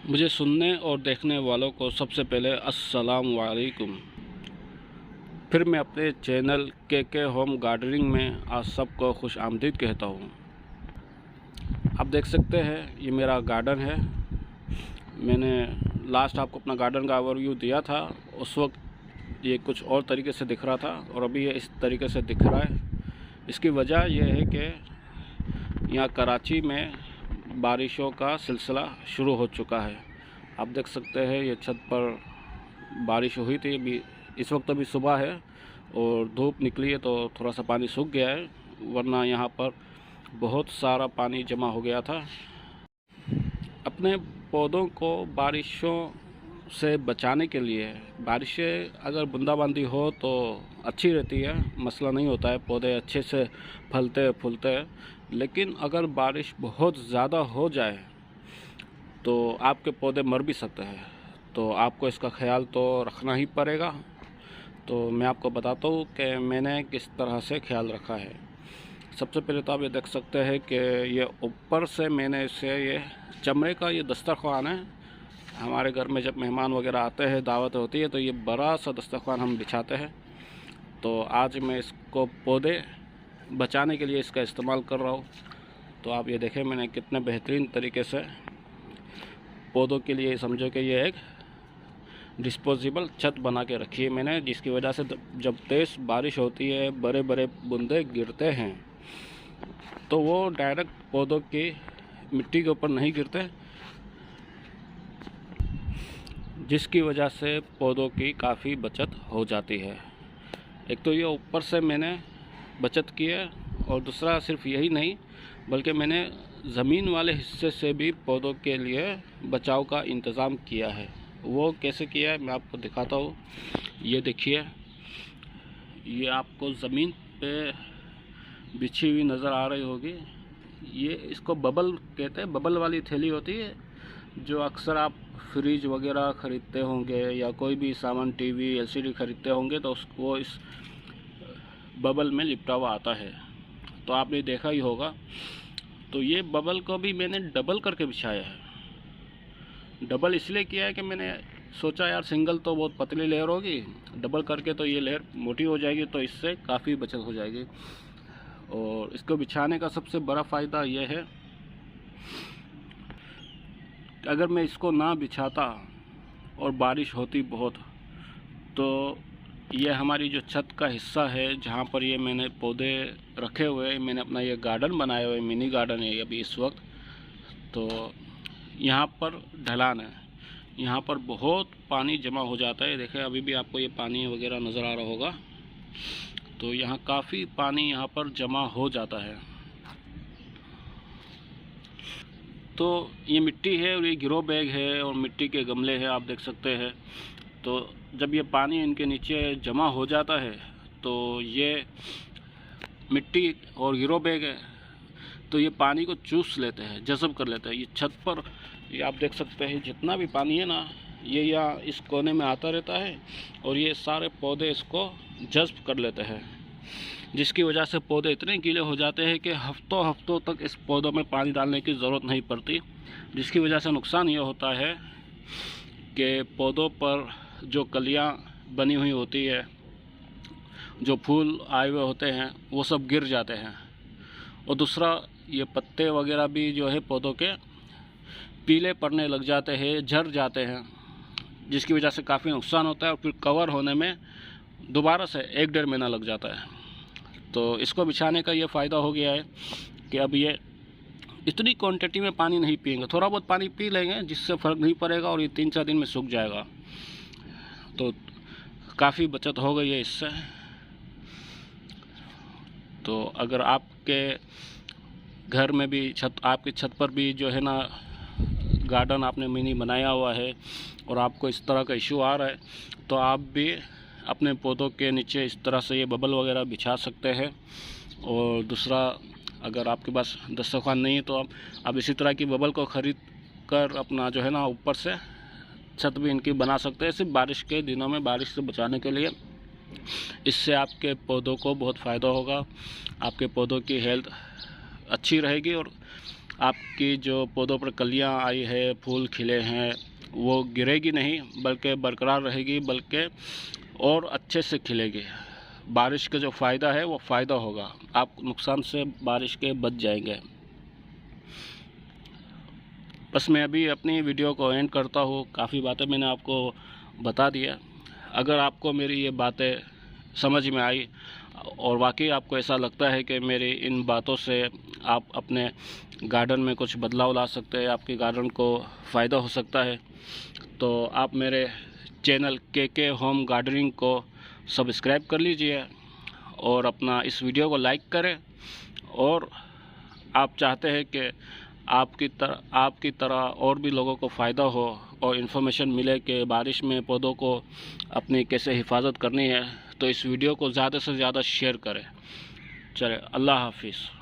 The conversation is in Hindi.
मुझे सुनने और देखने वालों को सबसे पहले अस्सलाम वालेकुम। फिर मैं अपने चैनल के होम गार्डनिंग में आप सबको खुश आमदीद कहता हूँ। आप देख सकते हैं ये मेरा गार्डन है। मैंने लास्ट आपको अपना गार्डन का ओवरव्यू दिया था। उस वक्त ये कुछ और तरीके से दिख रहा था और अभी ये इस तरीके से दिख रहा है। इसकी वजह यह है कि यहाँ कराची में बारिशों का सिलसिला शुरू हो चुका है। आप देख सकते हैं ये छत पर बारिश हुई थी। अभी इस वक्त अभी सुबह है और धूप निकली है तो थोड़ा सा पानी सूख गया है, वरना यहाँ पर बहुत सारा पानी जमा हो गया था। अपने पौधों को बारिशों से बचाने के लिए, बारिशें अगर बूंदाबांदी हो तो अच्छी रहती है, मसला नहीं होता है, पौधे अच्छे से फलते फूलते हैं। लेकिन अगर बारिश बहुत ज़्यादा हो जाए तो आपके पौधे मर भी सकते हैं, तो आपको इसका ख्याल तो रखना ही पड़ेगा। तो मैं आपको बताता हूँ कि मैंने किस तरह से ख्याल रखा है। सबसे पहले तो आप ये देख सकते हैं कि ये ऊपर से मैंने इसे, ये चमड़े का ये दस्तरखान है। हमारे घर में जब मेहमान वगैरह आते हैं, दावत होती है, तो ये बड़ा सा दस्तरखान हम बिछाते हैं। तो आज मैं इसको पौधे बचाने के लिए इसका इस्तेमाल कर रहा हूँ। तो आप ये देखें मैंने कितने बेहतरीन तरीके से पौधों के लिए, समझो कि ये एक डिस्पोजेबल छत बना के रखी है मैंने, जिसकी वजह से जब तेज़ बारिश होती है, बड़े बड़े बूंदे गिरते हैं तो वो डायरेक्ट पौधों की मिट्टी के ऊपर नहीं गिरते, जिसकी वजह से पौधों की काफ़ी बचत हो जाती है। एक तो ये ऊपर से मैंने बचत की है और दूसरा सिर्फ यही नहीं, बल्कि मैंने ज़मीन वाले हिस्से से भी पौधों के लिए बचाव का इंतज़ाम किया है। वो कैसे किया है मैं आपको दिखाता हूँ। ये देखिए, ये आपको ज़मीन पे बिछी हुई नज़र आ रही होगी। ये इसको बबल कहते हैं। बबल वाली थैली होती है जो अक्सर आप फ्रिज वगैरह ख़रीदते होंगे या कोई भी सामान, टीवी, एलसीडी ख़रीदते होंगे तो उसको इस बबल में लिपटा हुआ आता है, तो आपने देखा ही होगा। तो ये बबल को भी मैंने डबल करके बिछाया है। डबल इसलिए किया है कि मैंने सोचा यार सिंगल तो बहुत पतली लेयर होगी, डबल करके तो ये लेयर मोटी हो जाएगी, तो इससे काफ़ी बचत हो जाएगी। और इसको बिछाने का सबसे बड़ा फ़ायदा यह है कि अगर मैं इसको ना बिछाता और बारिश होती बहुत, तो ये हमारी जो छत का हिस्सा है जहाँ पर ये मैंने पौधे रखे हुए हैं, मैंने अपना ये गार्डन बनाया हुआ है, मिनी गार्डन है अभी इस वक्त। तो यहाँ पर ढलान है, यहाँ पर बहुत पानी जमा हो जाता है। देखें अभी भी आपको ये पानी वगैरह नज़र आ रहा होगा। तो यहाँ काफ़ी पानी यहाँ पर जमा हो जाता है। तो ये मिट्टी है और ये गिरो बैग है और मिट्टी के गमले हैं, आप देख सकते हैं। तो जब ये पानी इनके नीचे जमा हो जाता है तो ये मिट्टी और गिरो बैग है, तो ये पानी को चूस लेते हैं, जज़ब कर लेते हैं। ये छत पर ये आप देख सकते हैं जितना भी पानी है ना, ये यहाँ इस कोने में आता रहता है और ये सारे पौधे इसको जज़ब कर लेते हैं, जिसकी वजह से पौधे इतने गीले हो जाते हैं कि हफ्तों हफ्तों तक इस पौधों में पानी डालने की ज़रूरत नहीं पड़ती। जिसकी वजह से नुकसान ये होता है कि पौधों पर जो कलियाँ बनी हुई होती है, जो फूल आए हुए होते हैं, वो सब गिर जाते हैं। और दूसरा ये पत्ते वगैरह भी जो है पौधों के पीले पड़ने लग जाते हैं, झड़ जाते हैं, जिसकी वजह से काफ़ी नुकसान होता है और फिर कवर होने में दोबारा से 1-1.5 महीना लग जाता है। तो इसको बिछाने का ये फ़ायदा हो गया है कि अब ये इतनी क्वांटिटी में पानी नहीं पिएंगे, थोड़ा बहुत पानी पी लेंगे जिससे फ़र्क नहीं पड़ेगा और ये 3-4 दिन में सूख जाएगा। तो काफ़ी बचत हो गई है इससे। तो अगर आपके घर में भी आपकी छत पर भी जो है ना गार्डन आपने मिनी बनाया हुआ है और आपको इस तरह का इशू आ रहा है, तो आप भी अपने पौधों के नीचे इस तरह से ये बबल वगैरह बिछा सकते हैं। और दूसरा, अगर आपके पास दस्तरखान नहीं है तो आप इसी तरह की बबल को ख़रीद कर अपना जो है ना ऊपर से छत भी इनकी बना सकते हैं, सिर्फ बारिश के दिनों में बारिश से बचाने के लिए। इससे आपके पौधों को बहुत फ़ायदा होगा, आपके पौधों की हेल्थ अच्छी रहेगी और आपकी जो पौधों पर कलियां आई है, फूल खिले हैं, वो गिरेगी नहीं बल्कि बरकरार रहेगी, बल्कि और अच्छे से खिलेगी। बारिश का जो फ़ायदा है वो फ़ायदा होगा, आप नुकसान से बारिश के बच जाएंगे। बस मैं अभी अपनी वीडियो को एंड करता हूँ। काफ़ी बातें मैंने आपको बता दिया। अगर आपको मेरी ये बातें समझ में आई और वाकई आपको ऐसा लगता है कि मेरी इन बातों से आप अपने गार्डन में कुछ बदलाव ला सकते हैं, आपके गार्डन को फ़ायदा हो सकता है, तो आप मेरे चैनल के होम गार्डनिंग को सब्सक्राइब कर लीजिए और अपना इस वीडियो को लाइक करें। और आप चाहते हैं कि आपकी तरह और भी लोगों को फ़ायदा हो और इन्फॉर्मेशन मिले कि बारिश में पौधों को अपनी कैसे हिफाजत करनी है, तो इस वीडियो को ज़्यादा से ज़्यादा शेयर करें। चले, अल्लाह हाफिज़।